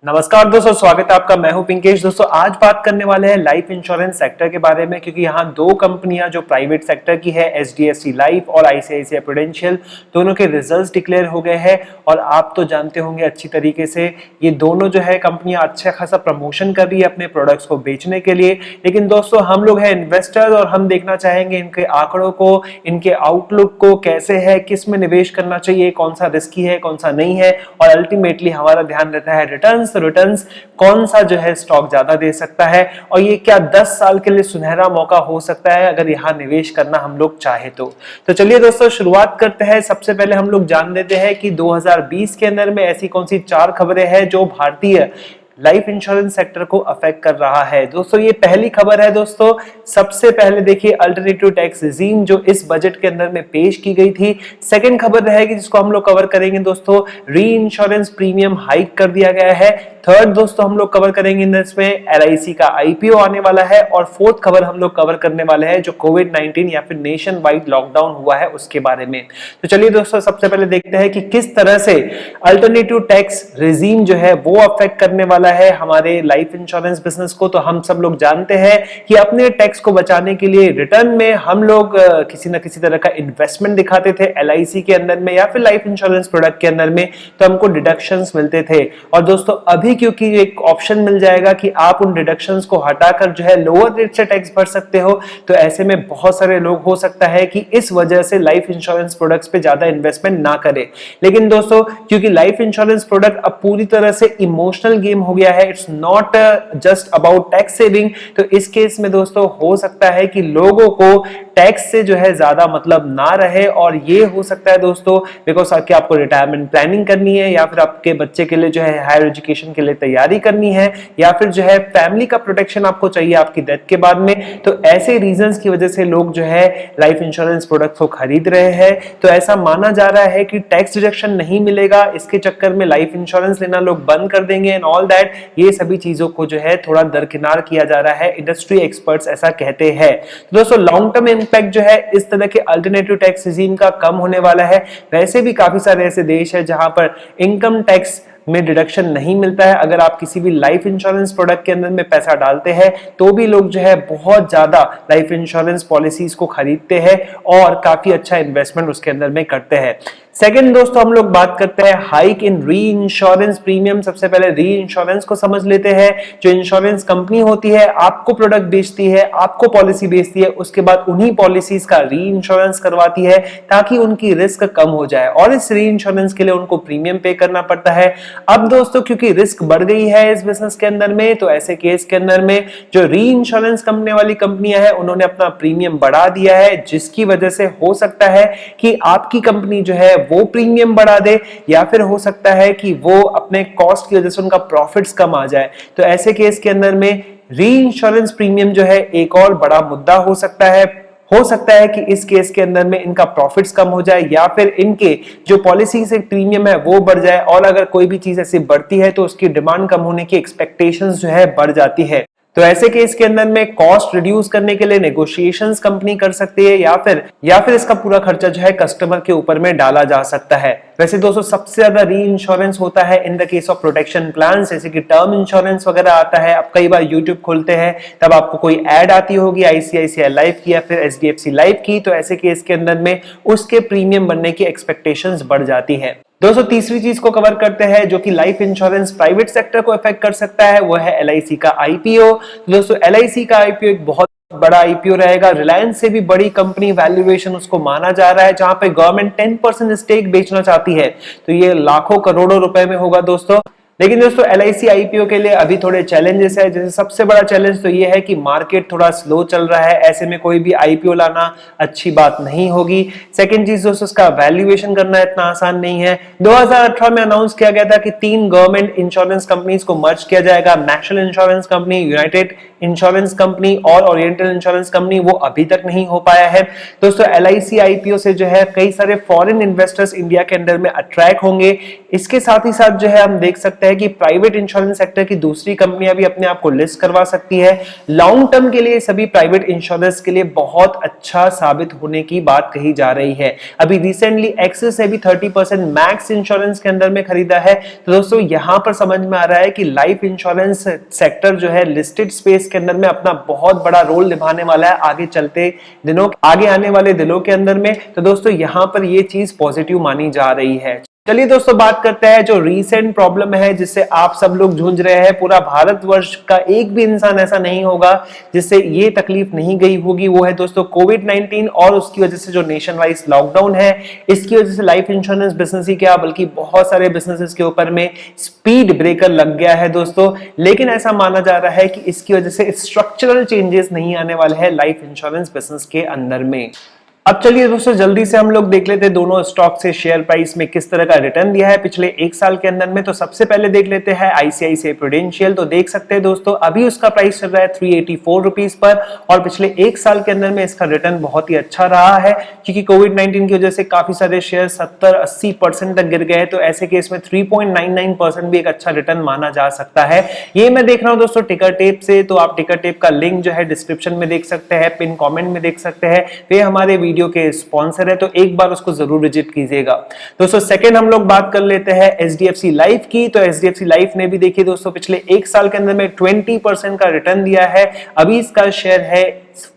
नमस्कार दोस्तों, स्वागत है आपका। मैं हूं पिंकेश। दोस्तों आज बात करने वाले हैं लाइफ इंश्योरेंस सेक्टर के बारे में, क्योंकि यहाँ दो कंपनियां जो प्राइवेट सेक्टर की है, एचडीएफसी लाइफ और आईसीआईसीआई प्रूडेंशियल, दोनों के रिजल्ट्स डिक्लेयर हो गए हैं। और आप तो जानते होंगे अच्छी तरीके से ये दोनों जो है कंपनियां अच्छा खासा प्रमोशन कर रही है अपने प्रोडक्ट्स को बेचने के लिए। लेकिन दोस्तों हम लोग हैं इन्वेस्टर्स और हम देखना चाहेंगे इनके आंकड़ों को, इनके आउटलुक को, कैसे है, किस में निवेश करना चाहिए, कौन सा रिस्की है, कौन सा नहीं है। और अल्टीमेटली हमारा ध्यान रहता है रिटर्न्स, कौन सा जो है स्टॉक ज्यादा दे सकता है और ये क्या 10 साल के लिए सुनहरा मौका हो सकता है अगर यहां निवेश करना हम लोग चाहे तो चलिए दोस्तों शुरुआत करते हैं। सबसे पहले हम लोग जान लेते हैं कि 2020 के अंदर में ऐसी कौन सी 4 खबरें हैं जो भारतीय लाइफ इंश्योरेंस सेक्टर को अफेक्ट कर रहा है। दोस्तों ये पहली खबर है। दोस्तों सबसे पहले देखिए अल्टरनेटिव टैक्स रिजीम जो इस बजट के अंदर में पेश की गई थी। सेकंड खबर रहेगी जिसको हम लोग कवर करेंगे दोस्तों, री इंश्योरेंस प्रीमियम हाइक कर दिया गया है। थर्ड दोस्तों हम लोग कवर करेंगे इसमें एलआईसी का आईपीओ आने वाला है। और फोर्थ खबर हम लोग कवर करने वाले हैं जो कोविड-19 या फिर नेशन वाइड लॉकडाउन हुआ है उसके बारे में। तो चलिए दोस्तों सबसे पहले देखते हैं कि किस तरह से अल्टरनेटिव टैक्स रिजीम जो है वो अफेक्ट करने वाला है हमारे लाइफ इंश्योरेंस बिजनेस को। तो हम सब लोग जानते हैं कि अपने टैक्स को बचाने के लिए रिटर्न में हम लोग किसी ना किसी तरह का इन्वेस्टमेंट दिखाते थे एलआईसी के अंदर में या फिर लाइफ इंश्योरेंस प्रोडक्ट के अंदर में, तो हमको डिडक्शंस मिलते थे। और दोस्तों अभी क्योंकि एक ऑप्शन मिल जाएगा कि आप उन डिडक्शंस को हटाकर जो है लोअर रेट से टैक्स भर सकते हो, तो ऐसे में बहुत सारे लोग हो सकता है कि इस वजह से लाइफ इंश्योरेंस प्रोडक्ट्स पे ज्यादा इन्वेस्टमेंट ना करें। लेकिन दोस्तों क्योंकि लाइफ इंश्योरेंस प्रोडक्ट अब पूरी तरह से इमोशनल गेम हो गया है, it's not just about tax saving, तो इस केस में दोस्तों हो सकता है कि लोगों को टैक्स से जो है ज्यादा मतलब ना रहे। और ये हो सकता है दोस्तों बिकॉज आपको रिटायरमेंट प्लानिंग करनी है या फिर आपके बच्चे के लिए जो है हायर एजुकेशन के लिए तैयारी करनी है या फिर जो है फैमिली का प्रोटेक्शन आपको चाहिए आपकी डेथ के बाद में, तो ऐसे रीजंस की वजह से लोग जो है लाइफ इंश्योरेंस प्रोडक्ट्स को खरीद रहे हैं। तो ऐसा माना जा रहा है कि टैक्स डिडक्शन नहीं मिलेगा, इसके चक्कर में लाइफ इंश्योरेंस लेना लोग बंद कर देंगे एंड ऑल दैट। ये सभी चीजों को जो है थोड़ा दरकिनार किया जा रहा है, इंडस्ट्री एक्सपर्ट्स ऐसा कहते हैं। तो दोस्तों लॉन्ग टर्म इंपैक्ट जो है इस तरह के अल्टरनेटिव टैक्स रिजीम का कम होने वाला है। वैसे भी काफी सारे ऐसे देश है जहां पर इनकम टैक्स में डिडक्शन नहीं मिलता है। अगर आप किसी भी लाइफ इंश्योरेंस प्रोडक्ट के अंदर में पैसा डालते हैं तो भी लोग जो है बहुत ज्यादा लाइफ इंश्योरेंस पॉलिसीज को खरीदते हैं और काफी अच्छा इन्वेस्टमेंट उसके अंदर में करते हैं। सेकंड दोस्तों हम लोग बात करते हैं हाइक इन री इंश्योरेंस प्रीमियम। सबसे पहले री इंश्योरेंस को समझ लेते हैं। जो इंश्योरेंस कंपनी होती है आपको प्रोडक्ट बेचती है, आपको पॉलिसी बेचती है, उसके बाद उन्हीं पॉलिसीज का री इंश्योरेंस करवाती है ताकि उनकी रिस्क कम हो जाए और इस री इंश्योरेंस के लिए उनको प्रीमियम पे करना पड़ता है। अब दोस्तों क्योंकि रिस्क बढ़ गई है इस बिजनेस के अंदर में, तो ऐसे केस के अंदर में जो री इंश्योरेंस कंपनी वाली कंपनियां हैं उन्होंने अपना प्रीमियम बढ़ा दिया है, जिसकी वजह से हो सकता है कि आपकी कंपनी जो है वो प्रीमियम बढ़ा दे या फिर हो सकता है कि वो अपने कॉस्ट की वजह से उनका प्रॉफिट्स कम आ जाए। तो ऐसे केस के अंदर में री इंश्योरेंस प्रीमियम जो है एक और बड़ा मुद्दा हो सकता है। हो सकता है कि इस केस के अंदर में इनका प्रॉफिट्स कम हो जाए या फिर इनके जो पॉलिसी से प्रीमियम है वो बढ़ जाए। और अगर कोई भी चीज ऐसी बढ़ती है तो उसकी डिमांड कम होने की एक्सपेक्टेशंस जो है बढ़ जाती है। तो ऐसे केस के अंदर में कॉस्ट रिड्यूस करने के लिए नेगोशिएशंस कंपनी कर सकती है या फिर इसका पूरा खर्चा जो है कस्टमर के ऊपर में डाला जा सकता है। वैसे दोस्तों सबसे ज्यादा री इंश्योरेंस होता है in the case of protection plan, जैसे कि टर्म इंश्योरेंस वगैरह आता है। आप कई बार यूट्यूब खोलते हैं तब आपको कोई एड आती होगी आईसीआईसीआई लाइफ की या फिर एचडीएफसी लाइफ की, तो ऐसे केस के अंदर में उसके प्रीमियम बनने की एक्सपेक्टेशंस बढ़ जाती है। दोस्तों तीसरी चीज को कवर करते हैं जो कि लाइफ इंश्योरेंस प्राइवेट सेक्टर को इफेक्ट कर सकता है, वो है एलआईसी का आईपीओ। दोस्तों एलआईसी का आईपीओ एक बहुत बड़ा आईपीओ रहेगा। रिलायंस से भी बड़ी कंपनी वैल्यूएशन उसको माना जा रहा है, जहां पे गवर्नमेंट 10% स्टेक बेचना चाहती है, तो ये लाखों करोड़ों रुपए में होगा दोस्तों। लेकिन दोस्तों एलआईसी आईपीओ के लिए अभी थोड़े चैलेंजेस है। जैसे सबसे बड़ा चैलेंज तो ये है कि मार्केट थोड़ा स्लो चल रहा है, ऐसे में कोई भी आईपीओ लाना अच्छी बात नहीं होगी। सेकंड चीज दोस्तों उसका वैल्यूएशन करना इतना आसान नहीं है। 2018 में अनाउंस किया गया था कि 3 गवर्नमेंट इंश्योरेंस कंपनीज को मर्ज किया जाएगा, national insurance company, United insurance company और ओरिएंटल इंश्योरेंस कंपनी, वो अभी तक नहीं हो पाया है। दोस्तों एलआईसी आईपीओ से जो है कई सारे फॉरेन इन्वेस्टर्स इंडिया के अंदर में अट्रैक्ट होंगे। इसके साथ ही साथ जो है हम देख सकते सकते हैं कि प्राइवेट इंश्योरेंस सेक्टर की दूसरी कंपनियां भी अपने आप को लिस्ट करवा सकती है। लॉन्ग टर्म के लिए सभी प्राइवेट इंश्योरेंस के लिए बहुत अच्छा साबित होने की बात कही जा रही है। अभी रिसेंटली एक्सिस ने भी 30% मैक्स इंश्योरेंस के अंदर में खरीदा है। तो दोस्तों यहां पर समझ में आ रहा है कि लाइफ इंश्योरेंस सेक्टर जो है लिस्टेड स्पेस के अंदर में अपना बहुत बड़ा रोल निभाने वाला है आगे आने वाले दिनों के अंदर में। तो दोस्तों यहां पर यह चीज पॉजिटिव मानी जा रही है। चलिए दोस्तों बात करते हैं जो रीसेंट प्रॉब्लम है जिससे आप सब लोग जूझ रहे हैं। पूरा भारतवर्ष का एक भी इंसान ऐसा नहीं होगा जिससे ये तकलीफ नहीं गई होगी। वो है दोस्तों कोविड-19 और उसकी वजह से जो नेशन वाइज लॉकडाउन है, इसकी वजह से लाइफ इंश्योरेंस बिजनेस ही क्या बल्कि बहुत सारे बिजनेसेस के ऊपर में स्पीड ब्रेकर लग गया है दोस्तों। लेकिन ऐसा माना जा रहा है कि इसकी वजह से स्ट्रक्चरल चेंजेस नहीं आने वाले हैं लाइफ इंश्योरेंस बिजनेस के अंदर में। अब चलिए दोस्तों जल्दी से हम लोग देख लेते हैं दोनों स्टॉक से शेयर प्राइस में किस तरह का रिटर्न दिया है पिछले एक साल के अंदर में। तो सबसे पहले देख लेते हैं आईसीआईसीआई प्रूडेंशियल। तो देख सकते हैं दोस्तों अभी उसका प्राइस चल रहा है 384 रुपीस पर और पिछले एक साल के अंदर में इसका रिटर्न बहुत ही अच्छा रहा है क्योंकि कोविड-19 की वजह से काफी सारे शेयर 70-80% तक गिर गए। तो ऐसे केस में 3.99% भी एक अच्छा रिटर्न माना जा सकता है। ये मैं देख रहा हूं दोस्तों टिकर टेप से। तो आप टिकर टेप का लिंक जो है डिस्क्रिप्शन में देख सकते हैं, पिन कॉमेंट में देख सकते हैं। वे हमारे वीडियो के स्पॉन्सर है तो एक बार उसको जरूर विजिट कीजिएगा। दोस्तों सेकंड हम लोग बात कर लेते हैं एचडीएफसी लाइफ की। तो एचडीएफसी लाइफ ने भी देखिए दोस्तों पिछले एक साल के अंदर में 20% का रिटर्न दिया है। अभी इसका शेयर है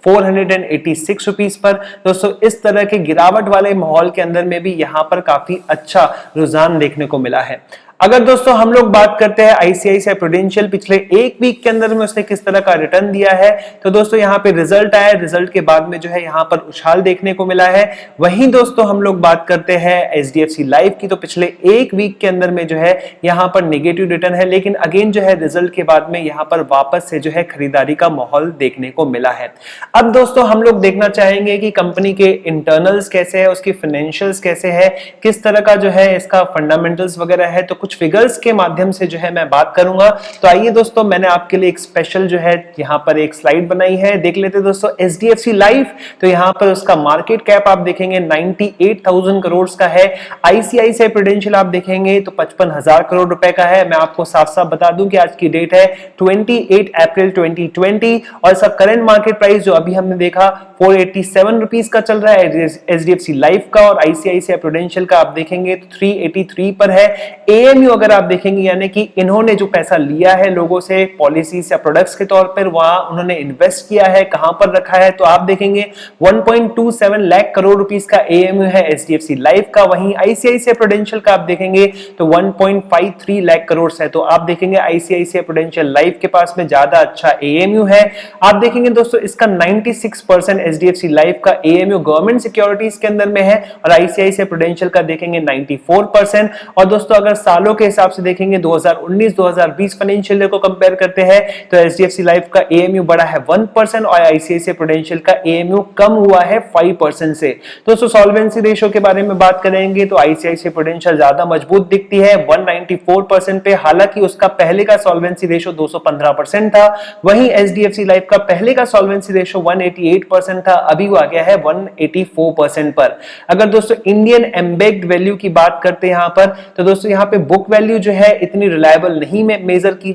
486 रुपीस पर। दोस्तों इस तरह के गिरावट वाले माहौल के अंदर में भी यहां पर काफी अच्छा रुझान देखने को मिला है। अगर दोस्तों हम लोग बात करते हैं आईसीआईसीआई प्रूडेंशियल पिछले एक वीक के अंदर में उसने किस तरह का रिटर्न दिया है। तो दोस्तों यहाँ पे रिजल्ट आया, रिजल्ट के बाद में जो है यहाँ पर उछाल देखने को मिला है। वहीं दोस्तों हम लोग बात करते हैं एचडीएफसी लाइफ की। तो पिछले एक वीक के अंदर में जो है यहाँ पर नेगेटिव रिटर्न है, लेकिन अगेन जो है रिजल्ट के बाद में यहाँ पर वापस से जो है खरीदारी का माहौल देखने को मिला है। अब दोस्तों हम लोग देखना चाहेंगे कि कंपनी के इंटरनल्स कैसे है, उसकी फाइनेंशियल्स कैसे है, किस तरह का जो है इसका फंडामेंटल्स वगैरह है। तो कुछ फिगर्स के माध्यम से जो है मैं बात करूंगा। तो आइए दोस्तों मैंने आपके लिए एक स्पेशल जो है यहां पर एक स्लाइड बनाई है, देख लेते हैं दोस्तों एचडीएफसी लाइफ। तो यहां पर उसका मार्केट कैप आप देखेंगे 98,000 करोड़ का है। आईसीआईसीआई प्रूडेंशियल आप देखेंगे तो 55,000 करोड़ रुपए का है। मैं आपको साफ साफ बता दूं कि आज की डेट है 28 अप्रैल 2020 और इसका करंट मार्केट प्राइस जो अभी हमने देखा 487 रुपीस का चल रहा है एचडीएफसी लाइफ का। और आईसीआईसीआई प्रूडेंशियल का आप देखेंगे तो 383 पर है। एएमयू अगर आप देखेंगे यानी कि इन्होंने जो पैसा लिया है लोगों से पॉलिसीज या प्रोडक्ट्स के तौर पर वहां उन्होंने इन्वेस्ट किया है, कहां पर रखा है। तो आप देखेंगे 1.27 लाख करोड़ रुपीस का एएमयू है एचडीएफसी लाइफ का। वहीं आईसीआईसीआई प्रूडेंशियल का आप देखेंगे तो 1.53 लाख करोड़ है। तो आप देखेंगे आईसीआईसीआई प्रूडेंशियल लाइफ के पास में ज्यादा अच्छा एएमयू है। आप देखेंगे दोस्तों इसका 96% एचडीएफसी लाइफ का एएमयू गवर्नमेंट सिक्योरिटीज के अंदर में है और आईसीआईसीआई प्रूडेंशियल का देखेंगे 94%। और दोस्तों अगर सालों के हिसाब से देखेंगे 2019-2020 फाइनेंशियल ईयर को कंपेयर करते हैं तो एचडीएफसी लाइफ का एएमयू बढ़ा है 1% और आईसीआईसीआई प्रूडेंशियल का एएमयू कम हुआ है 5% से। दोस्तों सॉल्वेंसी रेशियो के बारे में बात करेंगे तो आईसीआईसीआई प्रूडेंशियल ज्यादा मजबूत दिखती है 194% पे, हालांकि उसका पहले का सॉल्वेंसी रेशियो 215% था। वहीं एचडीएफसी लाइफ का पहले का सॉल्वेंसी रेशियो 188% था, अभी वो आ गया है 184% पर। अगर दोस्तों इंडियन एम्बेक्ड वैल्यू की बात करते हैं यहां पर तो दोस्तों यहाँ पे बुक वैल्यू जो है इतनी रिलायबल नहीं मेजर की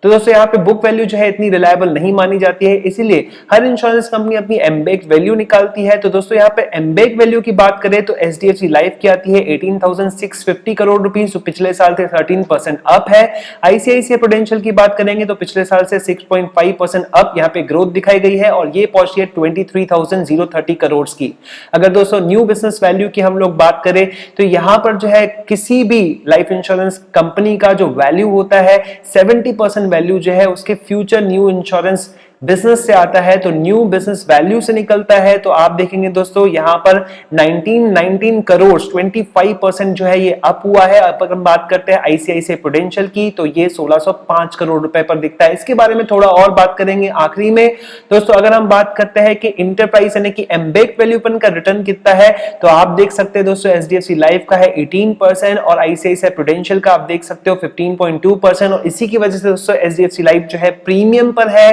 तो दोस्तों यहाँ पे बुक वैल्यू जो है इतनी रिलायबल नहीं मानी जाती है, इसीलिए हर इंश्योरेंस कंपनी अपनी एम्बेक्ड वैल्यू निकालती है। तो दोस्तों यहाँ पे एम्बेक्ड वैल्यू की बात करें तो एचडीएफसी लाइफ की आती है 18,650 करोड़ रुपीस, जो पिछले साल से 13% अप है। आईसीआईसीआई प्रूडेंशियल की बात करेंगे तो पिछले साल से 6.5% अप यहाँ पे ग्रोथ दिखाई गई है और ये पहुंची है 23,030 करोड़ की। अगर दोस्तों न्यू बिजनेस वैल्यू की हम लोग बात करें तो यहाँ पर जो है किसी भी लाइफ इंश्योरेंस कंपनी का जो वैल्यू होता है 70% वैल्यू जो है उसके फ्यूचर न्यू इंश्योरेंस बिजनेस से आता है, तो न्यू बिजनेस वैल्यू से निकलता है। तो आप देखेंगे दोस्तों यहाँ पर 19 करोड़ 25% जो है ये अप हुआ है। अब हम बात करते हैं आईसीआईसीआई प्रूडेंशियल की तो ये 1605 करोड़ रुपए पर दिखता है। इसके बारे में थोड़ा और बात करेंगे आखिरी में। दोस्तों अगर हम बात करते हैं कि इंटरप्राइज यानी कि एम्बेक्ड वैल्यू पर का रिटर्न कितना है तो आप देख सकते हैं दोस्तों एचडीएफसी लाइफ का है 18% और आईसीआईसीआई प्रूडेंशियल का आप देख सकते हो 15.2%। और इसी की वजह से दोस्तों एचडीएफसी लाइफ जो है प्रीमियम पर है,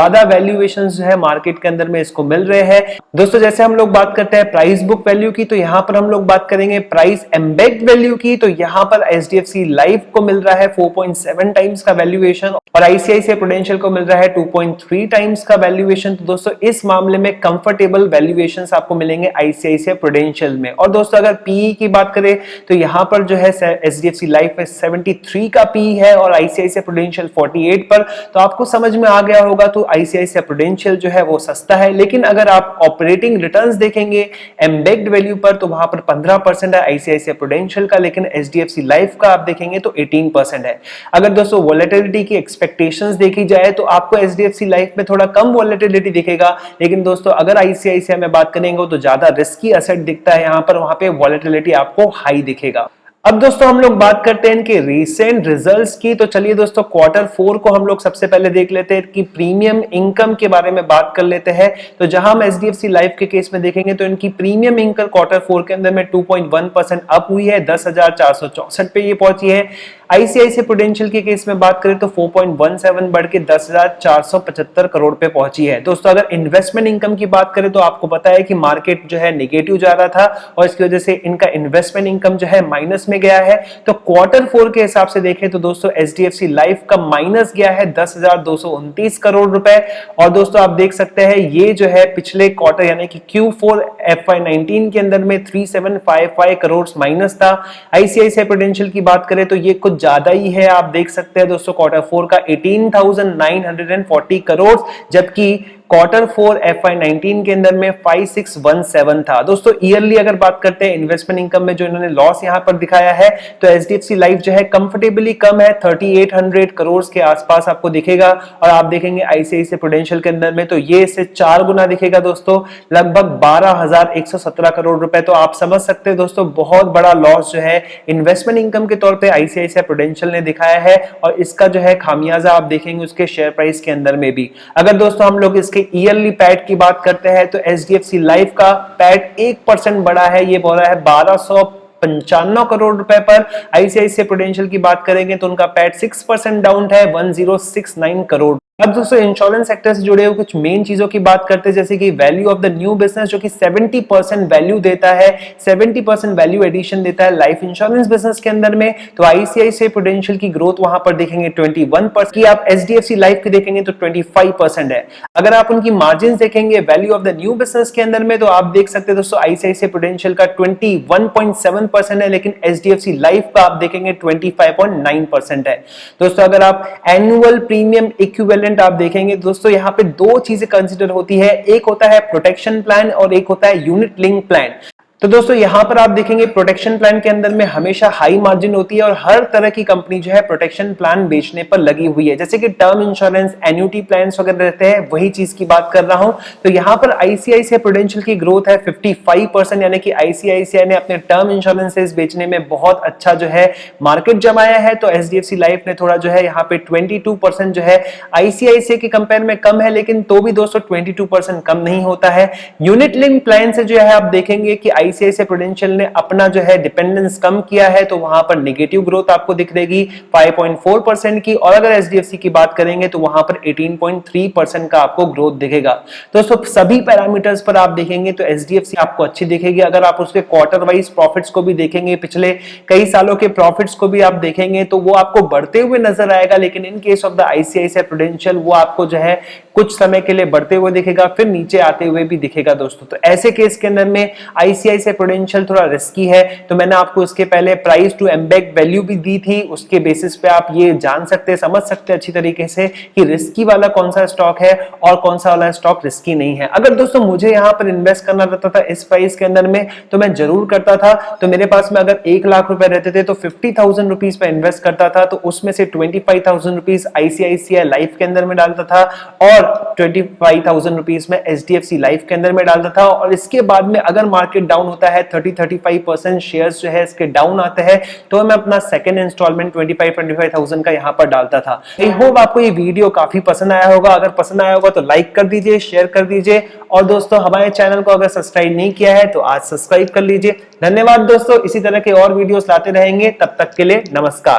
ज्यादा वैल्यूएशन जो है मार्केट के अंदर में इसको मिल रहे हैं। दोस्तों जैसे हम लोग बात करते हैं प्राइस बुक वैल्यू की, तो यहां पर हम लोग बात करेंगे प्राइस एम्बेड वैल्यू की। तो यहां पर एचडीएफसी लाइफ को मिल रहा है 4.7 टाइम्स का वैल्यूएशन और आईसीआईसीआई प्रूडेंशियल को मिल रहा है 2.3 टाइम्स का वैल्यूएशन। तो दोस्तों इस मामले में कंफर्टेबल वैल्यूएशंस आपको मिलेंगे आईसीआईसीआई प्रूडेंशियल में। और दोस्तों अगर पीई की बात करें तो यहां पर जो है एचडीएफसी लाइफ में 73 का पीई है और आईसीआईसीआई प्रूडेंशियल 48 पर। तो आपको समझ में आ गया होगा, तो आईसीआईसीआई प्रूडेंशियल जो है वो सस्ता है। लेकिन अगर आप ऑपरेटिंग रिटर्न्स देखेंगे एम्बेड वैल्यू पर तो वहां पर 15% है आईसीआईसीआई प्रूडेंशियल का, लेकिन एचडीएफसी लाइफ का आप देखेंगे तो 18% है। अगर दोस्तों वोलेटिलिटी की एक्सपेक्टेशंस देखी जाए तो आपको एचडीएफसी लाइफ में थोड़ा कम वोलेटिलिटी दिखेगा, लेकिन दोस्तों अगर आईसीआईसीआई में बात करेंगे तो ज्यादा रिस्की एसेट दिखता है यहां पर, वहां पे वोलेटिलिटी आपको हाई दिखेगा। अब दोस्तों हम लोग बात करते हैं इनके रीसेंट रिजल्ट्स की। तो चलिए दोस्तों Q4 को हम लोग सबसे पहले देख लेते हैं कि प्रीमियम इनकम के बारे में बात कर लेते हैं। तो जहां हम एचडीएफसी लाइफ के केस में देखेंगे तो इनकी प्रीमियम इनकम Q4 के अंदर में 2.1% अप हुई है, 10,464 पे ये पहुंची है। आईसीआईसीआई प्रूडेंशियल के केस में बात करें तो 4.17 बढ़ के 10,475 करोड़ पे पहुंची है। दोस्तों अगर इन्वेस्टमेंट इनकम की बात करें तो आपको पता है कि मार्केट जो है नेगेटिव जा रहा था और इसकी वजह से इनका इन्वेस्टमेंट इनकम जो है माइनस में गया है। तो Q4 के हिसाब से देखें तो दोस्तों एचडीएफसी लाइफ का माइनस गया है 10,229 करोड़ रुपए। और दोस्तों आप देख सकते हैं ये जो है पिछले क्वार्टर यानी कि Q4 FY19 के अंदर में 3755 करोड़ माइनस था। आईसीआईसीआई प्रूडेंशियल की बात करें तो ये कुछ ज्यादा ही है, आप देख सकते हैं दोस्तों Q4 का 18,940 करोड़, जबकि Q4 FY19 के अंदर में 5617 था। दोस्तों ईयरली अगर बात करते हैं इन्वेस्टमेंट इनकम में जो इन्होंने लॉस यहां पर दिखाया है तो एचडीएफसी लाइफ जो है कंफर्टेबली कम है, 3800 करोड़ के आसपास आपको दिखेगा। और आप देखेंगे आईसीआईसीआई प्रूडेंशियल के अंदर में तो ये इससे 4 गुना दिखेगा दोस्तों, लगभग 12,117 करोड़ रुपए। तो आप समझ सकते हैं दोस्तों बहुत बड़ा लॉस जो है इन्वेस्टमेंट इनकम के तौर पर आईसीआईसीआई प्रूडेंशियल ने दिखाया है और इसका जो है खामियाजा आप देखेंगे उसके शेयर प्राइस के अंदर में भी। अगर दोस्तों हम लोग इसके ईयरली पैट की बात करते हैं तो एचडीएफसी लाइफ का पैट 1% बढ़ा है, ये बोल रहा है 1295 करोड़ रुपए पर। आईसीआईसीआई प्रूडेंशियल की बात करेंगे तो उनका पैट 6% डाउन है 1069 करोड़। अब दोस्तों इंश्योरेंस सेक्टर से जुड़े हुए कुछ मेन चीजों की बात करते हैं, जैसे कि value of the new business जो कि 70% वैल्यू देता है, 70% वैल्यू एडिशन देता है लाइफ इंश्योरेंस बिजनेस के अंदर में। तो आईसीआईसीआई प्रूडेंशियल की ग्रोथ वहां पर देखेंगे 21% की, आप एचडीएफसी लाइफ की देखेंगे तो 25% है। अगर आप उनकी मार्जिन देखेंगे value of the new business के अंदर में तो आप देख सकते हैं दोस्तों आईसीआईसीआई प्रूडेंशियल का 21.7% है, लेकिन एचडीएफसी लाइफ का आप देखेंगे 25.9% है। दोस्तों अगर आप एनुअल प्रीमियम इक्विवेलेंट आप देखेंगे दोस्तों यहाँ पे दो चीजें कंसीडर होती है, एक होता है प्रोटेक्शन प्लान और एक होता है यूनिट लिंक प्लान। तो दोस्तों यहां पर आप देखेंगे प्रोटेक्शन प्लान के अंदर में हमेशा हाई मार्जिन होती है और हर तरह की कंपनी जो है प्रोटेक्शन प्लान बेचने पर लगी हुई है, जैसे कि टर्म इंश्योरेंस, एन्युटी प्लान्स वगैरह रहते हैं, वही चीज की बात कर रहा हूं। तो यहां पर आईसीआईसीआई प्रूडेंशियल की ग्रोथ है 55%, यानी कि आईसीआईसीआई ने अपने टर्म इंश्योरेंसेस बेचने में बहुत अच्छा जो है मार्केट जमाया है। तो एचडीएफसी लाइफ ने थोड़ा जो है यहाँ पे 22% जो है आईसीआईसीआई के कंपेयर में कम है, लेकिन तो भी दोस्तों 22% कम नहीं होता है। यूनिट लिंक प्लान से जो है आप देखेंगे कि आईसीआईसीआई प्रूडेंशियल ने अपना जो है डिपेंडेंस कम किया है, तो वहां पर नेगेटिव ग्रोथ आपको दिख रहेगी 5.4% की। और अगर एचडीएफसी की बात करेंगे तो वहां पर 18.3% का आपको ग्रोथ दिखेगा। दोस्तों सभी पैरामीटर्स पर आप देखेंगे तो एचडीएफसी आपको अच्छी दिखेगी। अगर आप उसके क्वार्टर वाइज प्रॉफिट्स को भी देखेंगे, पिछले कई सालों के प्रॉफिट्स को भी आप देखेंगे तो वो आपको बढ़ते हुए नजर आएगा, लेकिन in case of the ICICI prudential वो आपको जो है कुछ समय के लिए बढ़ते हुए दिखेगा, फिर नीचे आते हुए भी दिखेगा दोस्तों। तो ऐसे केस के अंदर में आईसीआईसीआई प्रूडेंशियल थोड़ा रिस्की है। तो मैंने आपको इसके पहले प्राइस टू एम्बेड वैल्यू भी दी थी, उसके बेसिस पे आप ये जान सकते हैं, समझ सकते हैं अच्छी तरीके से कि रिस्की वाला कौन सा स्टॉक है और कौन सा वाला स्टॉक रिस्की नहीं है। अगर दोस्तों मुझे यहाँ पर इन्वेस्ट करना रहता था इस प्राइस के अंदर में तो मैं जरूर करता था। तो मेरे पास में अगर 1 लाख रुपए रहते थे तो 50,000 रुपीज पे इन्वेस्ट करता था, तो उसमें से 25,000 रुपीज आईसीआईसीआई लाइफ के अंदर में डालता था और 25,000 रुपीज में एचडीएफसी लाइफ के अंदर में डालता था। और इसके बाद में अगर मार्केट डाउन होता है 30-35% शेयर्स जो है इसके डाउन आते हैं, तो मैं अपना सेकंड इंस्टॉलमेंट 25,000 का यहां पर डालता था। आई होप आपको ये वीडियो काफी पसंद आया होगा। अगर पसंद आया होगा तो लाइक कर दीजिए, शेयर कर दीजिए और दोस्तों हमारे चैनल को अगर सब्सक्राइब नहीं किया है तो आज सब्सक्राइब कर लीजिए। धन्यवाद दोस्तों, इसी तरह के और वीडियोस लाते रहेंगे, तब तक के लिए नमस्कार।